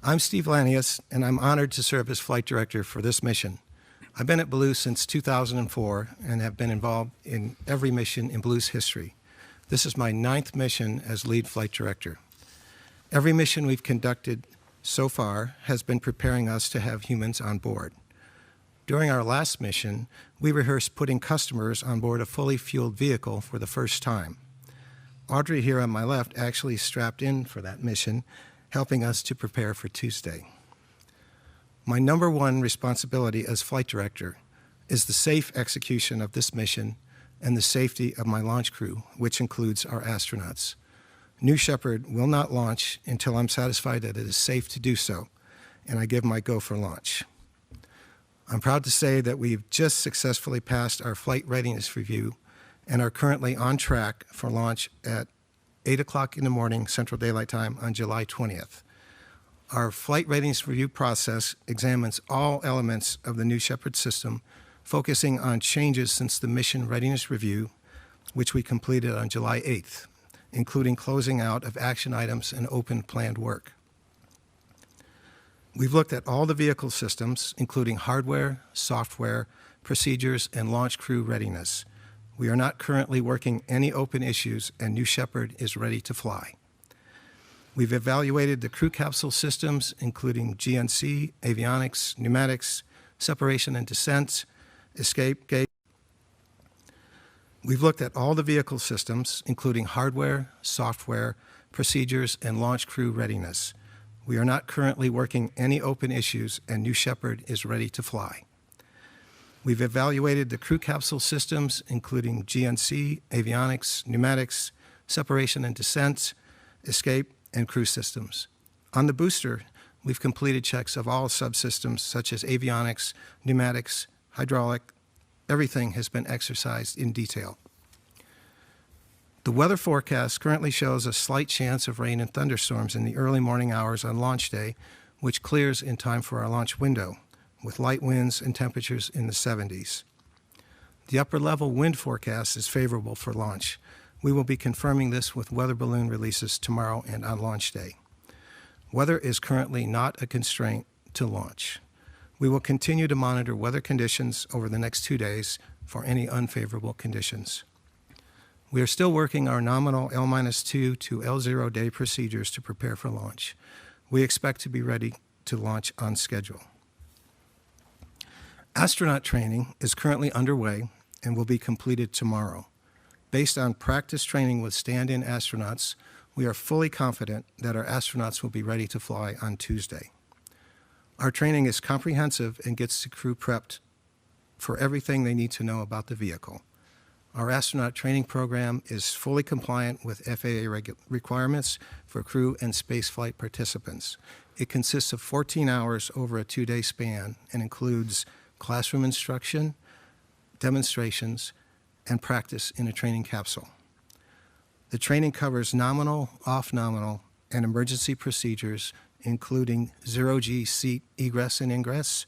I'm Steve Lanius, and I'm honored to serve as flight director for this mission. I've been at Blue since 2004 and have been involved in every mission in Blue's history. This is my 9th mission as lead flight director. Every mission we've conducted so far has been preparing us to have humans on board. During our last mission, we rehearsed putting customers on board a fully fueled vehicle for the first time. Audrey here on my left actually strapped in for that mission, helping us to prepare for Tuesday. My number one responsibility as flight director is the safe execution of this mission and the safety of my launch crew, which includes our astronauts. New Shepard will not launch until I'm satisfied that it is safe to do so, and I give my go for launch. I'm proud to say that we've just successfully passed our flight readiness review and are currently on track for launch at 8 o'clock in the morning Central Daylight Time on July 20th. Our flight readiness review process examines all elements of the New Shepard system, focusing on changes since the mission readiness review, which we completed on July 8th, including closing out of action items and open planned work. We've looked at all the vehicle systems, including hardware, software, procedures, and launch crew readiness. We are not currently working any open issues, and New Shepard is ready to fly. We've evaluated the crew capsule systems, including GNC, avionics, pneumatics, separation and descent, escape gate. We've looked at all the vehicle systems, including hardware, software, procedures, and launch crew readiness. We are not currently working any open issues, and New Shepard is ready to fly. We've evaluated the crew capsule systems, including GNC, avionics, pneumatics, separation and descent, escape, and crew systems. On the booster, we've completed checks of all subsystems such as avionics, pneumatics, hydraulic. Everything has been exercised in detail. The weather forecast currently shows a slight chance of rain and thunderstorms in the early morning hours on launch day, which clears in time for our launch window, with light winds and temperatures in the 70s. The upper level wind forecast is favorable for launch. We will be confirming this with weather balloon releases tomorrow and on launch day. Weather is currently not a constraint to launch. We will continue to monitor weather conditions over the next 2 days for any unfavorable conditions. We are still working our nominal L-2 to L0 day procedures to prepare for launch. We expect to be ready to launch on schedule. Astronaut training is currently underway and will be completed tomorrow. Based on practice training with stand-in astronauts, we are fully confident that our astronauts will be ready to fly on Tuesday. Our training is comprehensive and gets the crew prepped for everything they need to know about the vehicle. Our astronaut training program is fully compliant with FAA requirements for crew and spaceflight participants. It consists of 14 hours over a 2-day span and includes classroom instruction, demonstrations, and practice in a training capsule. The training covers nominal, off-nominal, and emergency procedures, including zero-G seat egress and ingress,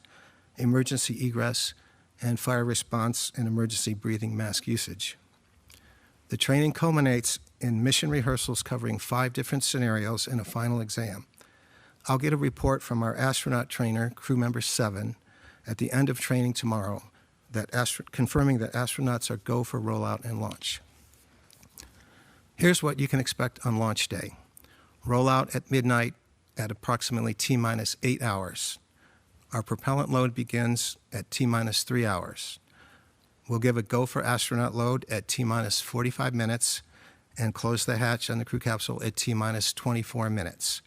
emergency egress, and fire response and emergency breathing mask usage. The training culminates in mission rehearsals covering 5 different scenarios and a final exam. I'll get a report from our astronaut trainer, crew member 7, at the end of training tomorrow, confirming that astronauts are go for rollout and launch. Here's what you can expect on launch day. Rollout at midnight at approximately T-minus 8 hours. Our propellant load begins at T-minus 3 hours. We'll give a go for astronaut load at T-minus 45 minutes and close the hatch on the crew capsule at T-minus 24 minutes.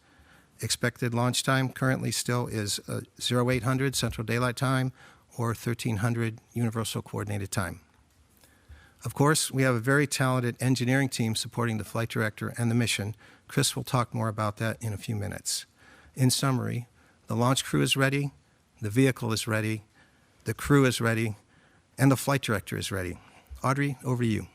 Expected launch time currently still is 0800 Central Daylight Time or 1300 Universal Coordinated Time. Of course, we have a very talented engineering team supporting the flight director and the mission. Chris will talk more about that in a few minutes. In summary, the launch crew is ready, the vehicle is ready, the crew is ready, and the flight director is ready. Audrey, over to you.